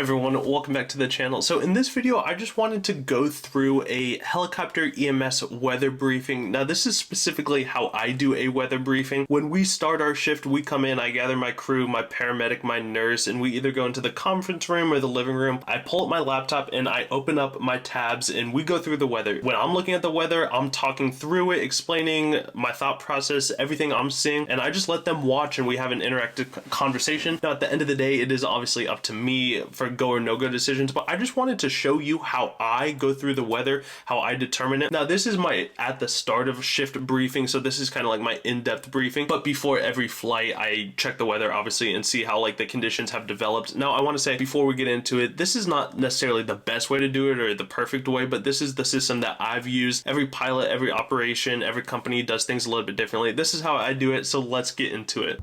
Everyone, welcome back to the channel. So in this video, I just wanted to go through a helicopter EMS weather briefing. Now this is specifically how I do a weather briefing. When we start our shift, we come in, I gather my crew, my paramedic, my nurse, and we either go into the conference room or the living room. I pull up my laptop and I open up my tabs and we go through the weather. When I'm looking at the weather, I'm talking through it, explaining my thought process, everything I'm seeing, and I just let them watch and we have an interactive conversation. Now at the end of the day, it is obviously up to me for go or no go decisions, but I just wanted to show you how I go through the weather, how I determine it. Now this is my at the start of shift briefing, so this is kind of like my in-depth briefing, but before every flight I check the weather obviously and see how like the conditions have developed. Now I want to say before we get into it, this is not necessarily the best way to do it or the perfect way, but this is the system that I've used. Every pilot, every operation, every company does things a little bit differently. This is how I do it, so let's get into it.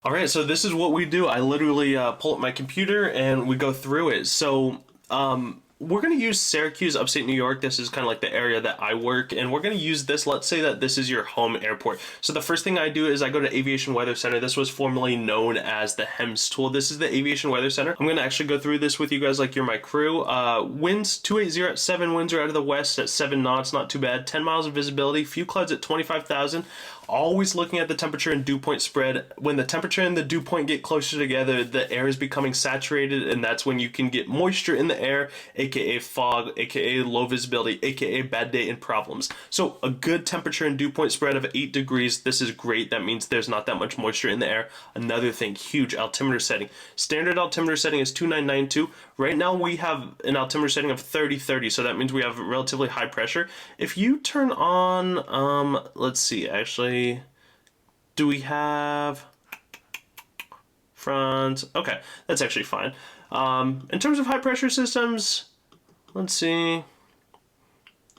Alright, so this is what we do. I literally pull up my computer and we go through it. So we're going to use Syracuse, upstate New York. This is kind of like the area that I work, and we're going to use this. Let's say that this is your home airport. So the first thing I do is I go to Aviation Weather Center. This was formerly known as the HEMS tool. This is the Aviation Weather Center. I'm going to actually go through this with you guys like you're my crew. Winds 280 at 7, winds are out of the west at 7 knots, not too bad. 10 miles of visibility, few clouds at 25,000. Always looking at the temperature and dew point spread. When the temperature and the dew point get closer together, the air is becoming saturated, and that's when you can get moisture in the air, aka fog, aka low visibility, aka bad day and problems. So a good temperature and dew point spread of 8 degrees, this is great. That means there's not that much moisture in the air. Another thing, huge altimeter setting. Standard altimeter setting is 2992. Right now we have an altimeter setting of 3030, so that means we have relatively high pressure. If you turn on, let's see, actually, do we have front? Okay, that's actually fine. In terms of high pressure systems, let's see,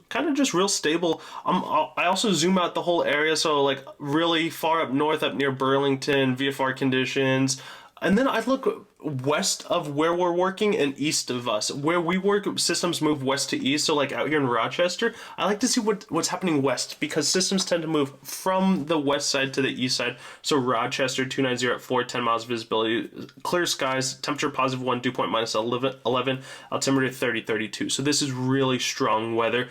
kind of just real stable. I also zoom out the whole area, so like really far up north, up near Burlington, VFR conditions. And then I look west of where we're working and east of us. Where we work, systems move west to east. So like out here in Rochester, I like to see what's happening west, because systems tend to move from the west side to the east side. So Rochester 290 at 4, 10 miles visibility, clear skies, temperature +1, dew point -11, altimeter 3032. So this is really strong weather.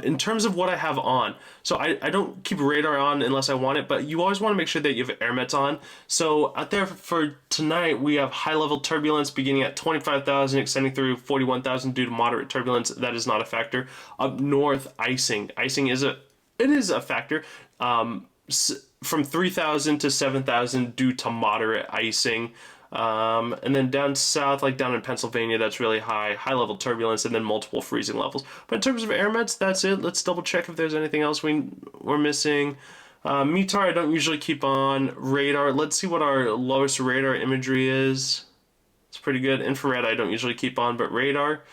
In terms of what I have on, so I don't keep radar on unless I want it, but you always want to make sure that you have air mets on. So out there for tonight, we have high level turbulence beginning at 25,000, extending through 41,000 due to moderate turbulence. That is not a factor. Up north, icing. Icing is a factor. From 3,000 to 7,000 due to moderate icing. And then down south, like down in Pennsylvania, that's really high level turbulence, and then multiple freezing levels. But in terms of air mets, that's it. Let's double check if there's anything else we're missing. METAR I don't usually keep on. Radar, let's see what our lowest radar imagery is. It's pretty good. Infrared I don't usually keep on, but radar,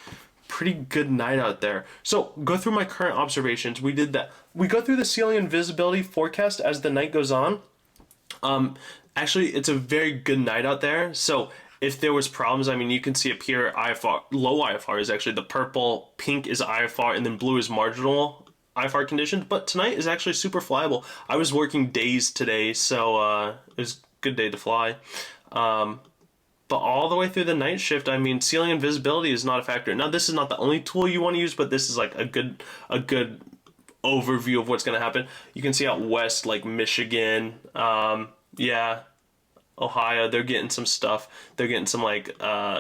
pretty good night out there. So go through my current observations. We did that. We go through the ceiling and visibility forecast as the night goes on. Actually, it's a very good night out there. So if there was problems, I mean, you can see up here, IFR, low IFR is actually the purple, pink is IFR, and then blue is marginal IFR conditions. But tonight is actually super flyable. I was working days today, so it was a good day to fly. But all the way through the night shift, I mean, ceiling and visibility is not a factor. Now, this is not the only tool you want to use, but this is like a good overview of what's going to happen. You can see out west, like Michigan, yeah, Ohio, they're getting some stuff. They're getting some like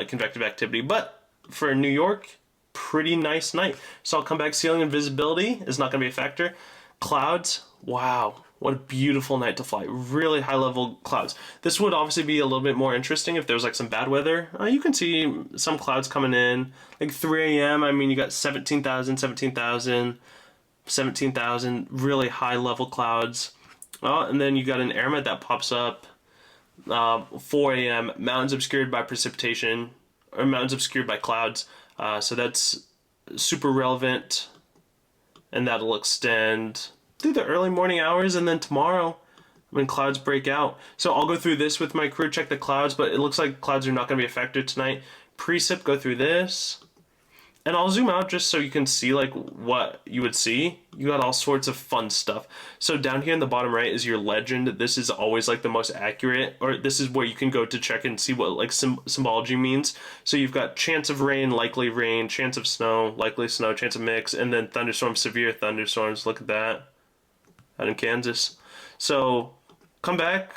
convective activity. But for New York, pretty nice night. So I'll come back. Ceiling and visibility is not going to be a factor. Clouds, wow, what a beautiful night to fly. Really high level clouds. This would obviously be a little bit more interesting if there's like some bad weather. You can see some clouds coming in. Like 3 a.m., I mean, you got 17,000, 17,000, 17,000, really high level clouds. And then you got an air met that pops up. 4 a.m. mountains obscured by precipitation, or mountains obscured by clouds. So that's super relevant, and that'll extend through the early morning hours, and then tomorrow when clouds break out. So I'll go through this with my crew, check the clouds, but it looks like clouds are not going to be a factor tonight. Precip, go through this. And I'll zoom out just so you can see like what you would see. You got all sorts of fun stuff. So down here in the bottom right is your legend. This is always like the most accurate, or this is where you can go to check and see what like symbology means. So you've got chance of rain, chance of snow, likely snow, chance of mix, and then thunderstorms, severe thunderstorms. Look at that out in Kansas. So come back.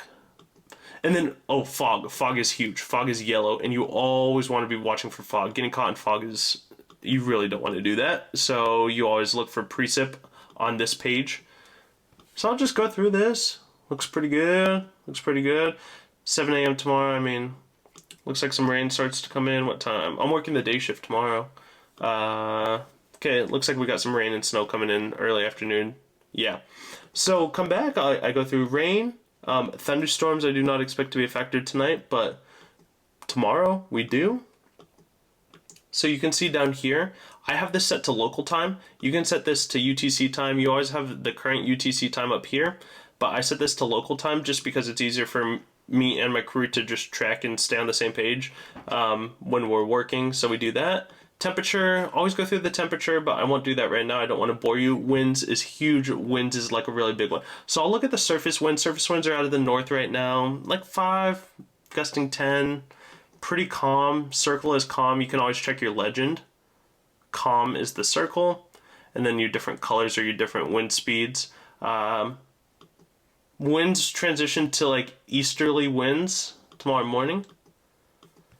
And then, oh, fog. Fog is huge. Fog is yellow, and you always want to be watching for fog. Getting caught in fog is, you really don't want to do that. So you always look for precip on this page. So I'll just go through this. Looks pretty good. Looks pretty good. 7 a.m. tomorrow. I mean, looks like some rain starts to come in. What time? I'm working the day shift tomorrow. Okay, it looks like we got some rain and snow coming in early afternoon. Yeah. So come back. I go through rain. Thunderstorms I do not expect to be a factor tonight, but tomorrow we do. So you can see down here, I have this set to local time. You can set this to UTC time. You always have the current UTC time up here, but I set this to local time just because it's easier for me and my crew to just track and stay on the same page when we're working, so we do that. Temperature, always go through the temperature, but I won't do that right now. I don't want to bore you. Winds is huge. Winds is like a really big one. So I'll look at the surface winds. Surface winds are out of the north right now, like 5, gusting 10. Pretty calm. Circle is calm. You can always check your legend. Calm is the circle, and then your different colors are your different wind speeds. Winds transition to like easterly winds tomorrow morning.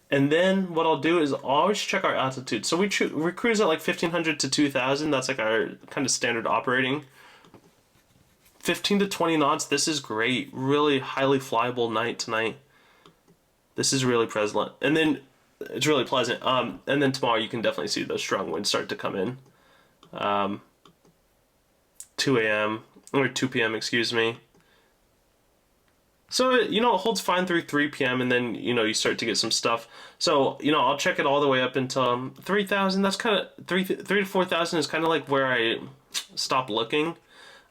And then what I'll do is I'll always check our altitude. So we cruise at like 1500 to 2000. That's like our kind of standard operating. 15 to 20 knots. This is great. Really highly flyable night tonight. This is really pleasant. And then it's really pleasant. And then tomorrow you can definitely see those strong winds start to come in. 2 a.m. or 2 p.m. excuse me. So, you know, it holds fine through 3 p.m. and then, you know, you start to get some stuff. So, you know, I'll check it all the way up until 3,000. That's kind of, 3 to 4,000 is kind of like where I stop looking.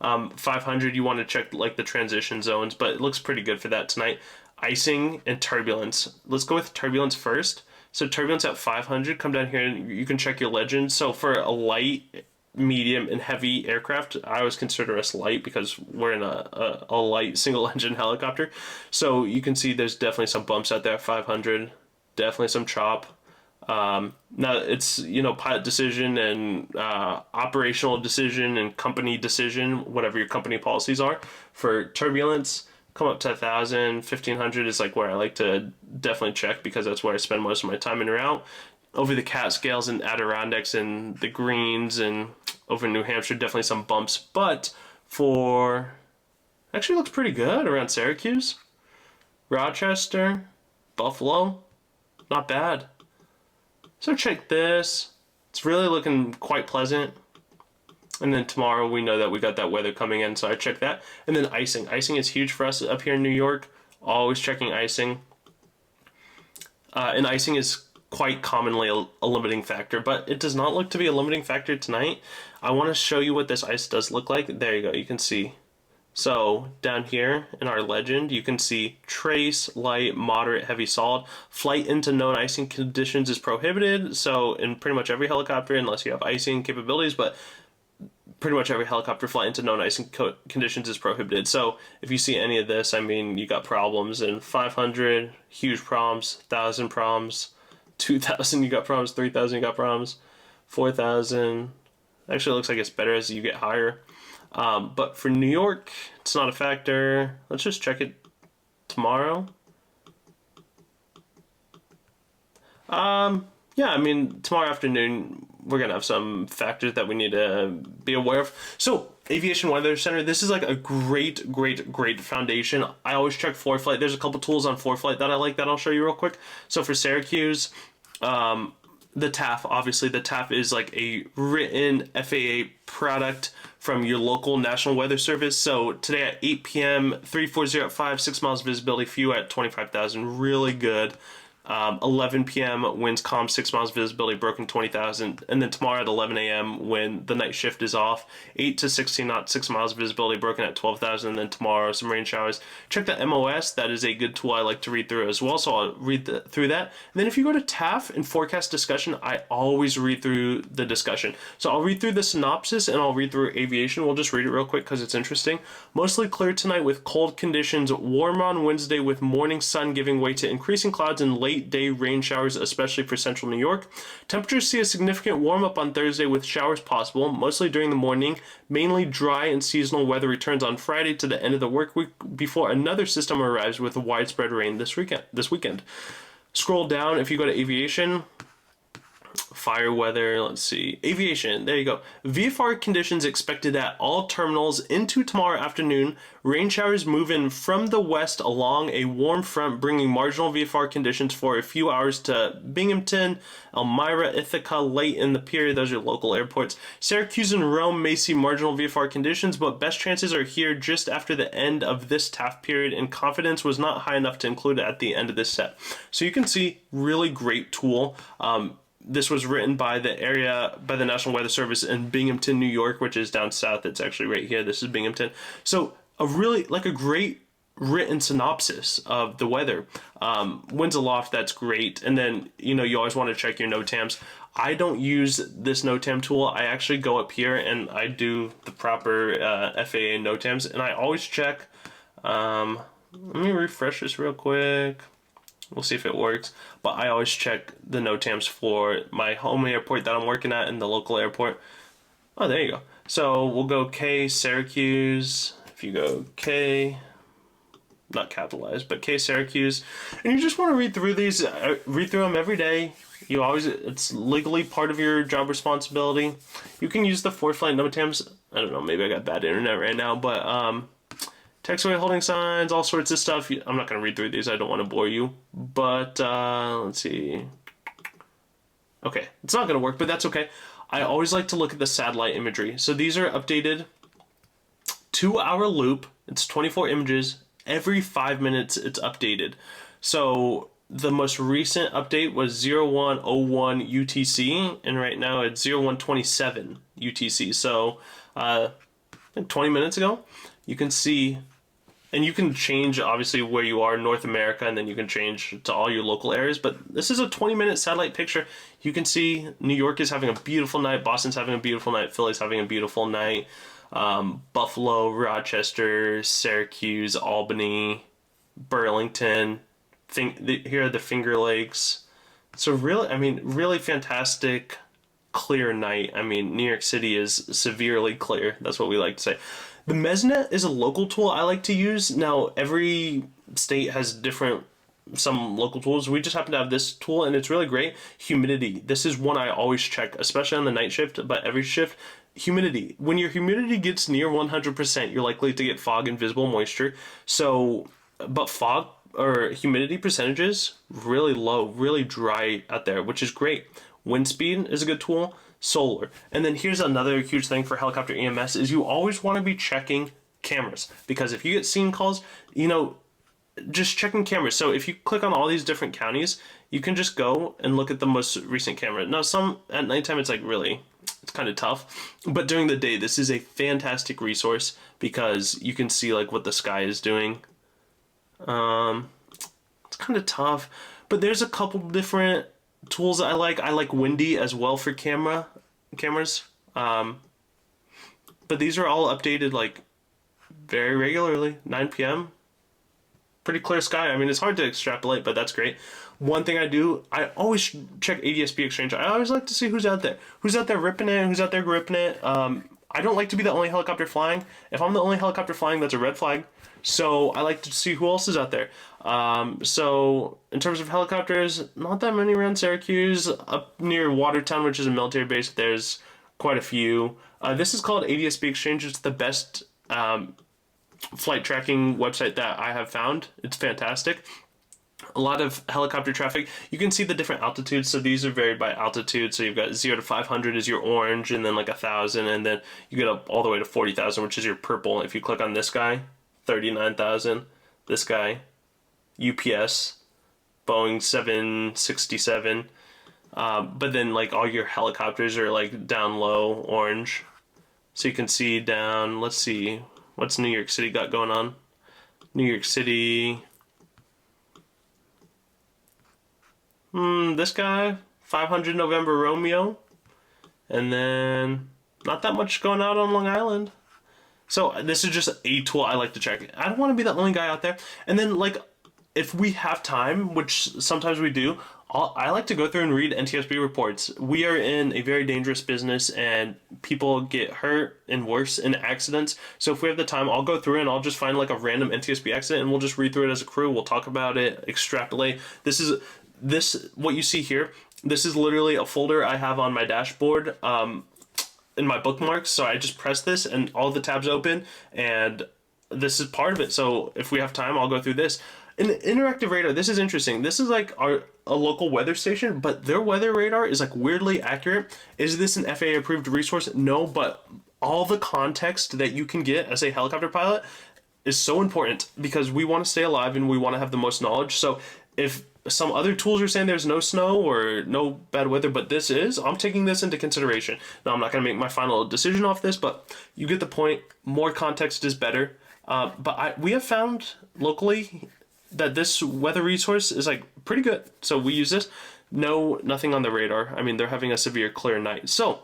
500, you want to check like the transition zones, but it looks pretty good for that tonight. Icing and turbulence. Let's go with turbulence first. So turbulence at 500, come down here and you can check your legend. So for a light, medium, and heavy aircraft, I always consider us light because we're in a light single engine helicopter. So you can see there's definitely some bumps out there at 500, definitely some chop. Now it's, you know, pilot decision and operational decision and company decision, whatever your company policies are. For turbulence, come up to 1,000, 1,500 is like where I like to definitely check because that's where I spend most of my time in and out. Over the Catskills and Adirondacks and the Greens and over New Hampshire, definitely some bumps. But for, actually looks pretty good around Syracuse, Rochester, Buffalo, not bad. So check this. It's really looking quite pleasant. And then tomorrow we know that we got that weather coming in, so I check that. And then icing. Icing is huge for us up here in New York. Always checking icing. And icing is quite commonly a limiting factor, but it does not look to be a limiting factor tonight. I want to show you what this ice does look like. There you go, you can see. So down here in our legend, you can see trace, light, moderate, heavy, solid. Flight into known icing conditions is prohibited, so in pretty much every helicopter, unless you have icing capabilities, but pretty much every helicopter flight into known icing conditions is prohibited. So if you see any of this, I mean, you got problems. And 500, huge problems. 1,000 problems. 2,000, you got problems. 3,000, you got problems. 4,000, actually it looks like it's better as you get higher. But for New York, it's not a factor. Let's just check it tomorrow. Yeah, I mean, tomorrow afternoon, we're going to have some factors that we need to be aware of. So, Aviation Weather Center, this is like a great foundation. I always check ForeFlight. There's a couple tools on ForeFlight that I like that I'll show you real quick. So for Syracuse, the TAF, obviously the TAF is like a written FAA product from your local National Weather Service. So today at 8 p.m., 340 at 5, 6 miles visibility, few at 25,000, really good. 11 p.m. winds calm, 6 miles visibility, broken 20,000. And then tomorrow at 11 a.m. when the night shift is off, 8 to 16 knots, 6 miles visibility, broken at 12,000. And then tomorrow some rain showers. Check the MOS. That is a good tool I like to read through as well. So I'll read through that. And then if you go to TAF and forecast discussion, I always read through the discussion. So I'll read through the synopsis and I'll read through aviation. We'll just read it real quick because it's interesting. Mostly clear tonight with cold conditions. Warm on Wednesday with morning sun giving way to increasing clouds and late day rain showers, especially for central New York. Temperatures see a significant warm up on Thursday with showers possible, mostly during the morning. Mainly dry and seasonal weather returns on Friday to the end of the work week before another system arrives with widespread rain this weekend. Scroll down if you go to aviation. Fire weather, let's see. Aviation, there you go. VFR conditions expected at all terminals into tomorrow afternoon. Rain showers move in from the west along a warm front, bringing marginal VFR conditions for a few hours to Binghamton, Elmira, Ithaca late in the period. Those are local airports. Syracuse and Rome may see marginal VFR conditions, but best chances are here just after the end of this TAF period, and confidence was not high enough to include it at the end of this set. So you can see, really great tool. This was written by the National Weather Service in Binghamton, New York, which is down south. It's actually right here. This is Binghamton. So a great written synopsis of the weather. Winds aloft, that's great. And then, you always want to check your NOTAMs. I don't use this NOTAM tool. I actually go up here and I do the proper FAA NOTAMs. And I always check, let me refresh this real quick. We'll see if it works. But I always check the NOTAMs for my home airport that I'm working at and the local airport. Oh, there you go. So we'll go K, Syracuse. If you go K, not capitalized, but K, Syracuse. And you just want to read through these, read through them every day. It's legally part of your job responsibility. You can use the for-flight NOTAMs. I don't know, maybe I got bad internet right now, but taxiway holding signs, all sorts of stuff. I'm not going to read through these. I don't want to bore you. But let's see. Okay, it's not going to work, but that's okay. I always like to look at the satellite imagery. So these are updated 2-hour loop. It's 24 images. Every 5 minutes it's updated. So the most recent update was 0101 UTC, and right now it's 0127 UTC. So I think 20 minutes ago, you can see. And you can change, obviously, where you are in North America, and then you can change to all your local areas. But this is a 20-minute satellite picture. You can see New York is having a beautiful night. Boston's having a beautiful night. Philly's having a beautiful night. Buffalo, Rochester, Syracuse, Albany, Burlington. Here are the Finger Lakes. So really fantastic, clear night. I mean, New York City is severely clear. That's what we like to say. The MesNet is a local tool I like to use. Now, every state has some local tools. We just happen to have this tool, and it's really great. Humidity. This is one I always check, especially on the night shift, but every shift. Humidity. When your humidity gets near 100%, you're likely to get fog and visible moisture. But fog or humidity percentages, really low, really dry out there, which is great. Wind speed is a good tool. Solar. And then here's another huge thing for helicopter EMS is you always want to be checking cameras, because if you get scene calls, just checking cameras. So if you click on all these different counties, you can just go and look at the most recent camera. Now, some at nighttime, it's kind of tough, but during the day, this is a fantastic resource because you can see what the sky is doing. It's kind of tough, but there's a couple different tools I like. I like Windy as well for cameras. But these are all updated very regularly, 9 p.m. Pretty clear sky. I mean, it's hard to extrapolate, but that's great. One thing I always check ADS-B Exchange. I always like to see who's out there. Who's out there ripping it, who's out there gripping it. I don't like to be the only helicopter flying. If I'm the only helicopter flying, that's a red flag. So I like to see who else is out there. So in terms of helicopters, not that many around Syracuse. Up near Watertown, which is a military base, there's quite a few. This is called ADS-B Exchange. It's the best flight tracking website that I have found. It's fantastic. A lot of helicopter traffic. You can see the different altitudes. So these are varied by altitude. So you've got 0 to 500 is your orange, and then 1,000, and then you get up all the way to 40,000, which is your purple. If you click on this guy, 39,000. This guy, UPS, Boeing 767. But then like all your helicopters are like down low, orange. So you can see down, let's see, what's New York City got going on? New York City, this guy, 500 November Romeo. And then not that much going out on Long Island. So this is just a tool I like to check. I don't want to be the only guy out there. And then like, if we have time, which sometimes we do, I like to go through and read NTSB reports. We are in a very dangerous business and people get hurt and worse in accidents. So if we have the time, I'll go through and I'll just find like a random NTSB accident and we'll just read through it as a crew. We'll talk about it, extrapolate. What you see here, this is literally a folder I have on my dashboard in my bookmarks. So I just press this and all the tabs open and this is part of it. So if we have time, I'll go through this. An interactive radar, this is interesting. This is like a local weather station, but their weather radar is like weirdly accurate. Is this an FAA approved resource? No, but all the context that you can get as a helicopter pilot is so important because we want to stay alive and we want to have the most knowledge. So if some other tools are saying there's no snow or no bad weather, but this is, I'm taking this into consideration. Now, I'm not going to make my final decision off this, but you get the point. More context is better. We have found locally that this weather resource is like pretty good. So we use this. No, nothing on the radar. I mean, they're having a severe clear night. So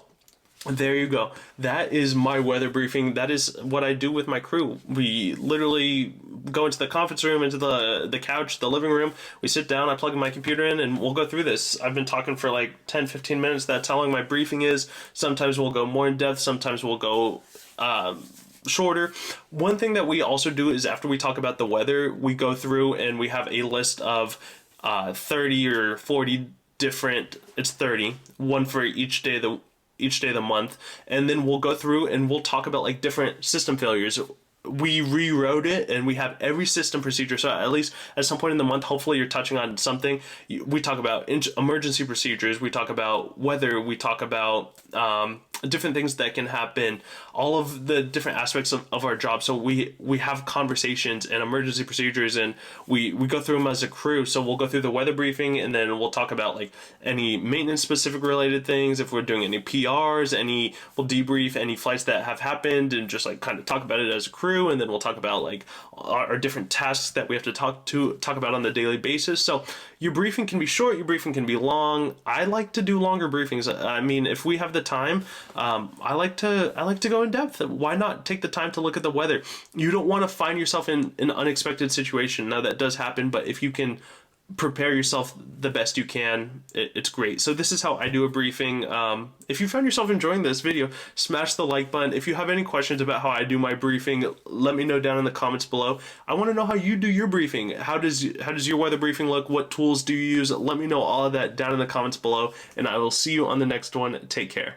there you go. That is my weather briefing. That is what I do with my crew. We literally go into the conference room, into the couch, the living room. We sit down, I plug my computer in, and we'll go through this. I've been talking for like 10, 15 minutes. That's how long my briefing is. Sometimes we'll go more in depth. Sometimes we'll go shorter. One thing that we also do is after we talk about the weather, we go through and we have a list of 30 or 40 different, it's 30, one for each day of the month, and then we'll go through and we'll talk about like different system failures. We rewrote it and we have every system procedure. So at least at some point in the month, hopefully you're touching on something. We talk about emergency procedures. We talk about weather. We talk about different things that can happen, all of the different aspects of our job. So we have conversations and emergency procedures and we go through them as a crew. So we'll go through the weather briefing and then we'll talk about like any maintenance specific related things. If we're doing any PRs, we'll debrief any flights that have happened and just like kind of talk about it as a crew. And then we'll talk about like our different tasks that we have to talk about on the daily basis. So your briefing can be short, your briefing can be long. I like to do longer briefings. I mean, if we have the time, I like to go in depth. Why not take the time to look at the weather? You don't want to find yourself in an unexpected situation. Now that does happen, but if you can prepare yourself the best you can, it's great. So this is how I do a briefing. If you found yourself enjoying this video, smash the like button. If you have any questions about how I do my briefing, let me know down in the comments below. I want to know how you do your briefing. How does your weather briefing look? What tools do you use? Let me know all of that down in the comments below, and I will see you on the next one. Take care.